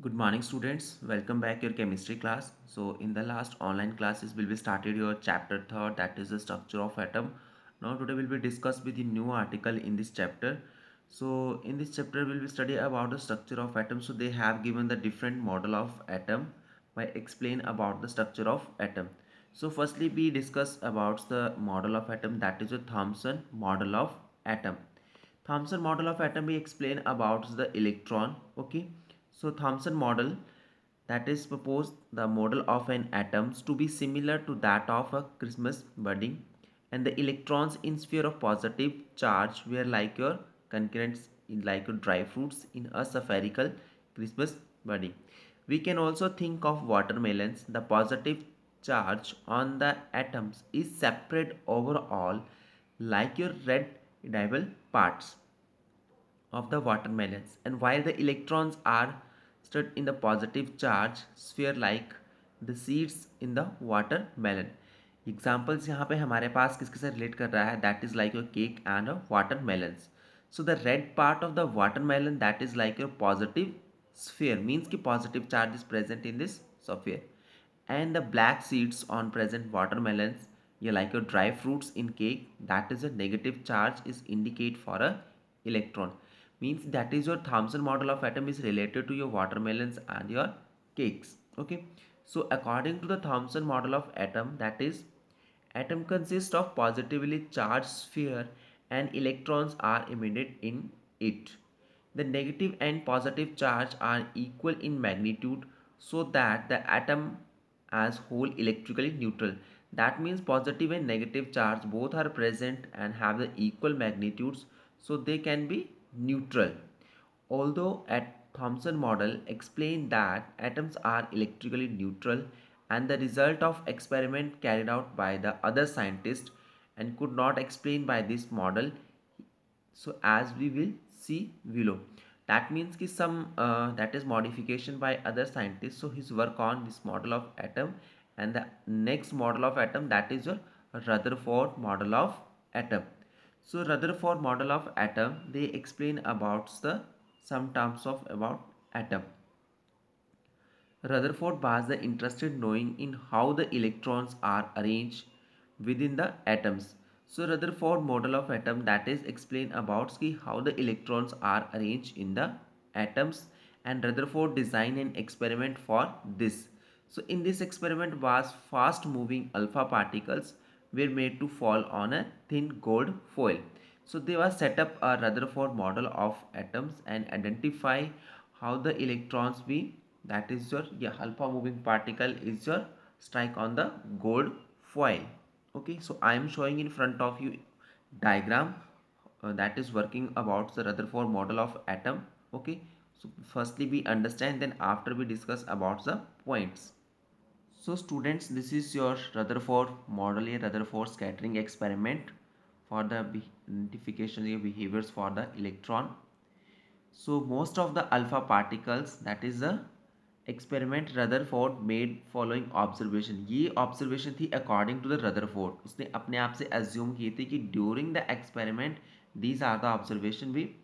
Good morning students, welcome back your chemistry class. So in the last online classes we started your chapter 3rd, that is the structure of atom. Now today we'll be discuss with the new article in this chapter. So in this chapter we'll be study about the structure of atom. So they have given the different model of atom by explain about the structure of atom. So firstly we discuss about the model of atom, that is the Thomson model of atom. Thomson model of atom we explain about the electron. Okay, so Thomson model, that is propose the model of an atoms to be similar to that of a Christmas budding, and the electrons in sphere of positive charge were like your concurrents in like your dry fruits in a spherical Christmas budding. We can also think of watermelons. The positive charge on the atoms is separate overall like your red edible parts of the watermelons, and while the electrons are stored in the positive charge sphere like the seeds in the watermelon. Examples यहाँ पे हमारे पास किसके से relate कर रहा है, that is like your cake and watermelons. So the red part of the watermelon, that is like your positive sphere, means कि positive charge is present in this sphere, and the black seeds on present watermelons, yeah, like your dry fruits in cake, that is a negative charge is indicate for a electron, means that is your Thomson model of atom is related to your watermelons and your cakes. Okay, so according to the Thomson model of atom, that is atom consists of positively charged sphere and electrons are emitted in it. The negative and positive charge are equal in magnitude, so that the atom as whole electrically neutral. That means positive and negative charge both are present and have the equal magnitudes, so they can be neutral. Although at Thomson model explained that atoms are electrically neutral, and the result of experiment carried out by the other scientists and could not explain by this model, so as we will see below, that means ki some that is modification by other scientists, so his work on this model of atom, and the next model of atom, that is your Rutherford model of atom. So Rutherford model of atom, they explain about the some terms of about atom. Rutherford was the interested knowing in how the electrons are arranged within the atoms. So Rutherford model of atom, that is explain about how the electrons are arranged in the atoms, and Rutherford designed an experiment for this. So in this experiment was fast moving alpha particles were made to fall on a thin gold foil. So they were set up a Rutherford model of atoms and identify how the electrons be, that is your, yeah, alpha moving particle is your strike on the gold foil. Okay, so I am showing in front of you diagram that is working about the Rutherford model of atom. Okay, so firstly we understand, then after we discuss about the points. So students, this is your Rutherford model, a Rutherford scattering experiment for the identification of behaviors for the electron. So most of the alpha particles, that is the experiment Rutherford made following observation. ये observation थी according to the Rutherford. उसने अपने आप से assume किए थे कि during the experiment these are the observation we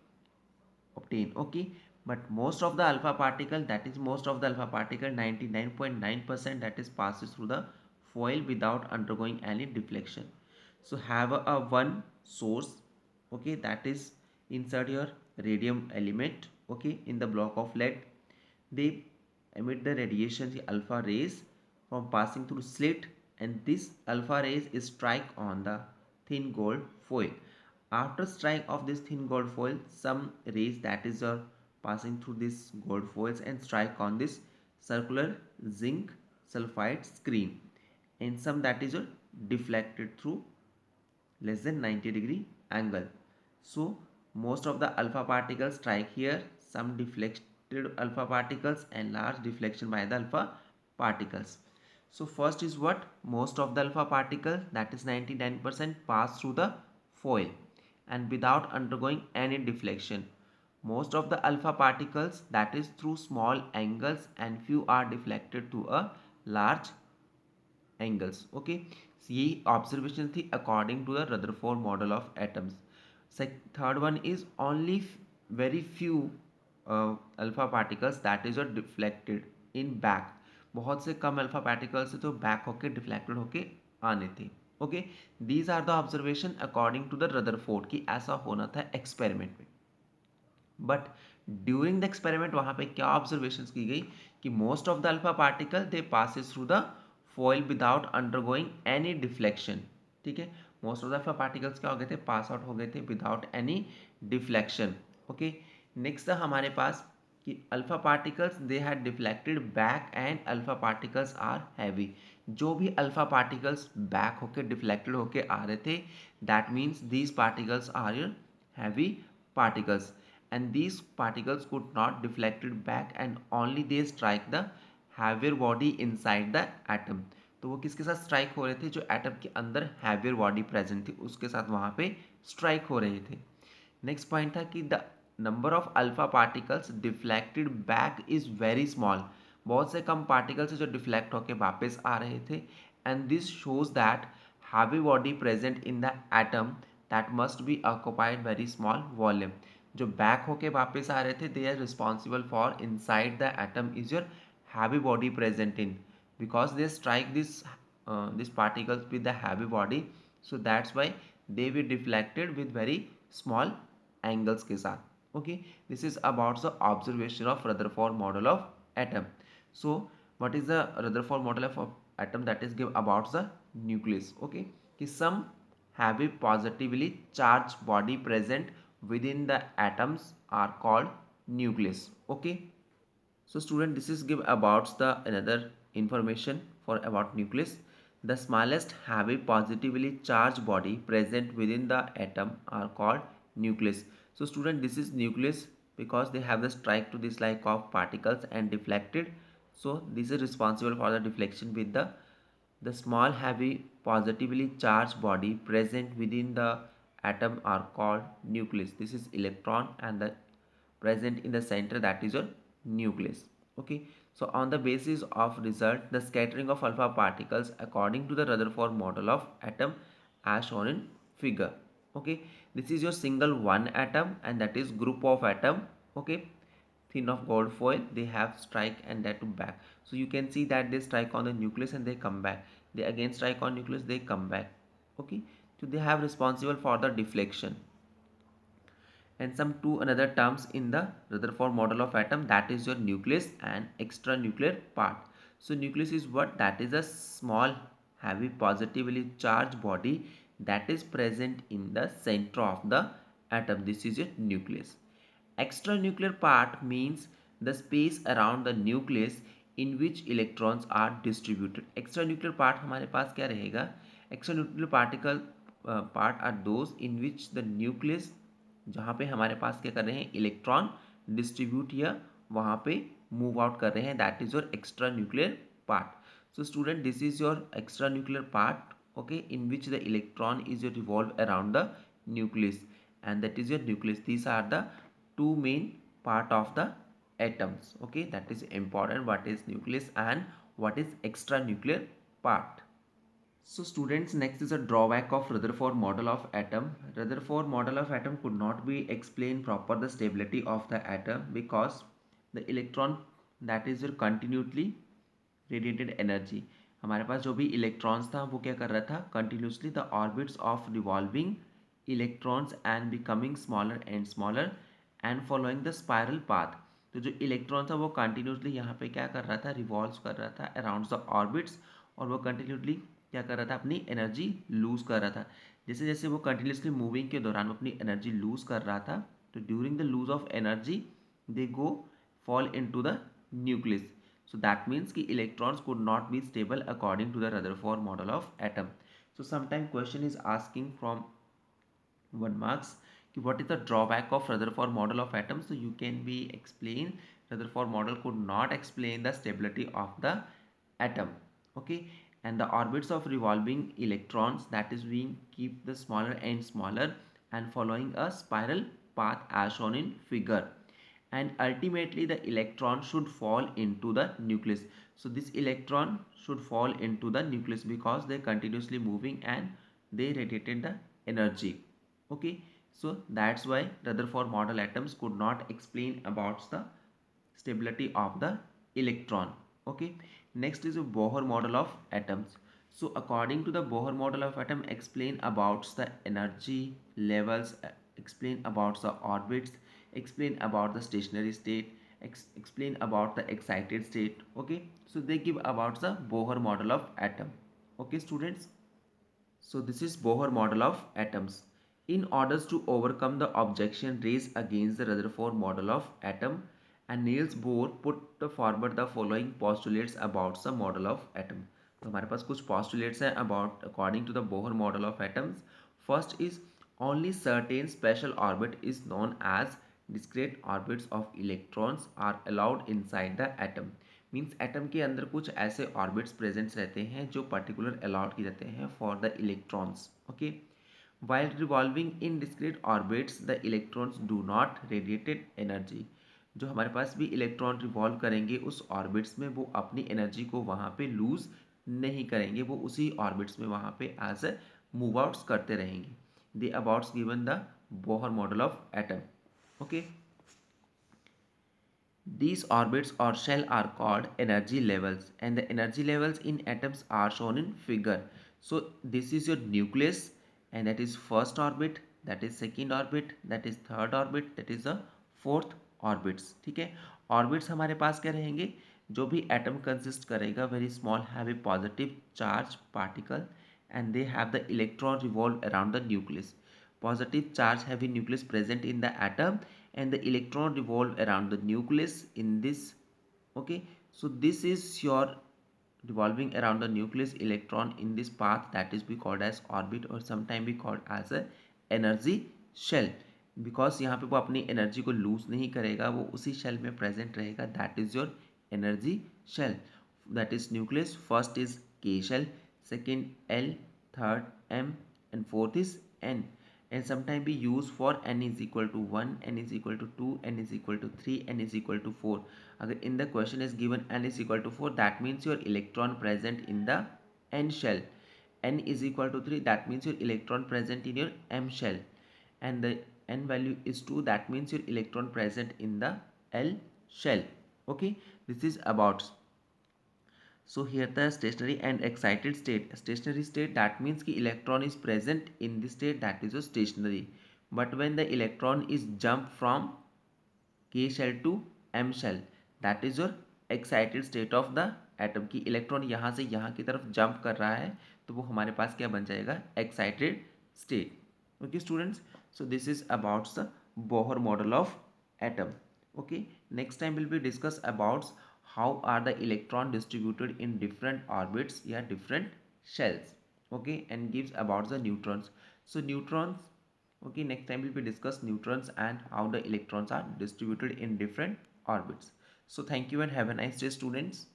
obtain. Okay, but most of the alpha particle, that is most of the alpha particle 99.9%, that is passes through the foil without undergoing any deflection. So have a one source. Okay, that is insert your radium element. Okay, in the block of lead, they emit the radiation, the alpha rays, from passing through slit, and this alpha rays is strike on the thin gold foil. After strike of this thin gold foil, some rays, that is passing through this gold foils and strike on this circular zinc sulfide screen, and some that is deflected through less than 90-degree angle. So most of the alpha particles strike here, some deflected alpha particles and large deflection by the alpha particles. So first is what, most of the alpha particles, that is 99%, pass through the foil and without undergoing any deflection. Most of the alpha particles, that is through small angles, and few are deflected to a large angles. Okay, so ये observation थी according to the Rutherford model of atoms. Third one is only very few alpha particles that is deflected in back, बहुत से कम alpha particles थे जो back होके deflected होके आने थे। Okay, these are the observation according to the Rutherford कि ऐसा होना था एक्सपेरिमेंट में। बट ड्यूरिंग द एक्सपेरिमेंट वहाँ पे क्या ऑब्जर्वेशंस की गई कि most of the alpha particle they passes through the foil without undergoing any deflection. ठीक है, most of the alpha particles क्या हो गए थे, पास आउट हो गए थे without any deflection. Okay, next हमारे पास कि alpha particles they had deflected back and alpha particles are heavy. जो भी अल्फा पार्टिकल्स बैक होके डिफ्लेक्टेड होके आ रहे थे, that means these particles are your heavy particles, and these particles could not deflected back and only they strike the heavier body inside the atom। तो वो किसके साथ स्ट्राइक हो रहे थे, जो एटम के अंदर हैवियर बॉडी प्रेजेंट थी उसके साथ वहाँ पे स्ट्राइक हो रहे थे। नेक्स्ट पॉइंट था कि the number of alpha particles deflected back is very small, बहुत से कम पार्टिकल्स जो डिफ्लेक्ट होकर वापस आ रहे थे। And this shows that heavy body present in the atom that must be occupied very small volume. जो बैक होके वापस आ रहे थे they are responsible for inside the atom is your heavy body present in, because they strike this particles with the heavy body, so that's why they were deflected with very small angles के साथ। Okay, this is about the observation of Rutherford model of atom. So what is the Rutherford model of atom, that is give about the nucleus। okay, कि some heavy positively charged body present within the atoms are called nucleus। okay, so student, this is give about the another information for about nucleus. The smallest heavy positively charged body present within the atom are called nucleus। So student, this is nucleus because they have the strike to this like of particles and deflected. So this is responsible for the deflection with the small heavy positively charged body present within the atom are called nucleus. This is electron and the present in the center, that is your nucleus। okay, so on the basis of result the scattering of alpha particles according to the Rutherford model of atom as shown in figure। okay, this is your single one atom and that is group of atom। okay, thin of gold foil they have strike and that to back, so you can see that they strike on the nucleus and they come back, they again strike on nucleus, they come back। okay, so they have responsible for the deflection। and some two another terms in the Rutherford model of atom, that is your nucleus and extranuclear part। So nucleus is what, that is a small heavy positively charged body that is present in the center of the atom, this is your nucleus। Extranuclear part means the space around the nucleus in which electrons are distributed। extranuclear part हमारे पास क्या रहेगा, extranuclear particle part are those in which the nucleus, जहाँ पे हमारे पास क्या कर रहे हैं, इलेक्ट्रॉन डिस्ट्रीब्यूट या वहाँ पे मूव आउट कर रहे हैं, that is your extra nuclear part. So student, this is your extra nuclear part, okay, in which the electron is your revolve around the nucleus and that is your nucleus। These are the two main part of the atoms। okay, that is important, what is nucleus and what is extra nuclear part। So students, next is a drawback of Rutherford model of atom। Rutherford model of atom could not be explained proper the stability of the atom because the electron, that is your continuously radiated energy। हमारे पास जो भी electrons था वो क्या कर रहा था, continuously the orbits of revolving electrons and becoming smaller and smaller and following the spiral path. तो जो इलेक्ट्रॉन था वो कंटिन्यूसली यहाँ पे क्या कर रहा था, रिवॉल्व कर रहा था अराउंड द ऑर्बिट्स, और वो कंटिन्यूसली क्या कर रहा था, अपनी एनर्जी लूज़ कर रहा था। जैसे जैसे वो कंटिन्यूसली मूविंग के दौरान वो अपनी एनर्जी लूज़ कर रहा था, तो during the loss of energy they go fall into the nucleus। So that means कि electrons could not be stable according to the Rutherford model of atom। So sometime question is asking from 1 marks कि what is the drawback of Rutherford model of atom। So you can be explain Rutherford model could not explain the stability of the atom। okay, and the orbits of revolving electrons, that is being keep the smaller and smaller and following a spiral path as shown in figure, and ultimately the electron should fall into the nucleus। So this electron should fall into the nucleus because they continuously moving and they radiated the energy। okay, So that's why Rutherford model atoms could not explain about the stability of the electron. Okay, next is a Bohr model of atoms. So according to the Bohr model of atom, explain about the energy levels, explain about the orbits, explain about the stationary state, explain about the excited state. Okay, so they give about the Bohr model of atom. Okay, students. So this is Bohr model of atoms. In order to overcome the objection raised against the Rutherford model of atom, and Niels Bohr put forward the following postulates about the model of atom. तो हमारे पास कुछ postulates हैं about according to the Bohr model of atoms. First is only certain special orbit is known as discrete orbits of electrons are allowed inside the atom. Means atom के अंदर कुछ ऐसे orbits presents रहते हैं जो particular allowed किए जाते हैं for the electrons. Okay, while revolving in discrete orbits the electrons do not radiated energy. जो हमारे पास भी इलेक्ट्रॉन रिवॉल्व करेंगे उस ऑर्बिट्स में वो अपनी एनर्जी को वहाँ पे लूज नहीं करेंगे, वो उसी ऑर्बिट्स में वहाँ पे एज ए मूव आउट्स करते रहेंगे. They abouts given the Bohr model of atom. Okay, these orbits or shell are called energy levels, and the energy levels in atoms are shown in figure. So this is your nucleus, and that is first orbit, that is second orbit, that is third orbit, that is the fourth orbits. ठीक है, orbits हमारे पास क्या रहेंगे, जो भी atom consist करेगा very small have a positive charge particle and they have the electron revolve around the nucleus. Positive charge heavy nucleus present in the atom and the electron revolve around the nucleus in this. Okay, so this is your revolving around the nucleus electron in this path, that is we called as orbit or sometime we called as a energy shell, because यहाँ पे वो अपनी energy को loose नहीं करेगा, वो उसी shell में प्रेजेंट रहेगा. That is your energy shell. That is nucleus. First is K shell, second L, third M, and fourth is N. And sometimes we use for n is equal to 1, n is equal to 2, n is equal to 3, n is equal to 4. अगर in the question is given n is equal to 4, that means your electron present in the n shell. N is equal to 3, that means your electron present in your M shell. And the n value is 2, that means your electron present in the L shell. Okay, this is about. So here the stationary and excited state. Stationary state, that means कि electron is present in the state, that is a stationary. But when the electron is jump from K shell to M shell, that is your excited state of the atom. की electron यहाँ से यहाँ की तरफ jump कर रहा है तो वो हमारे पास क्या बन जाएगा, excited state. Okay students, so this is about the Bohr model of atom. Okay, next time will be discuss about how are the electron distributed in different orbits, yeah, different shells. Okay, and gives about the neutrons. So neutrons. Okay, next time we will discuss neutrons and how the electrons are distributed in different orbits. So thank you and have a nice day students.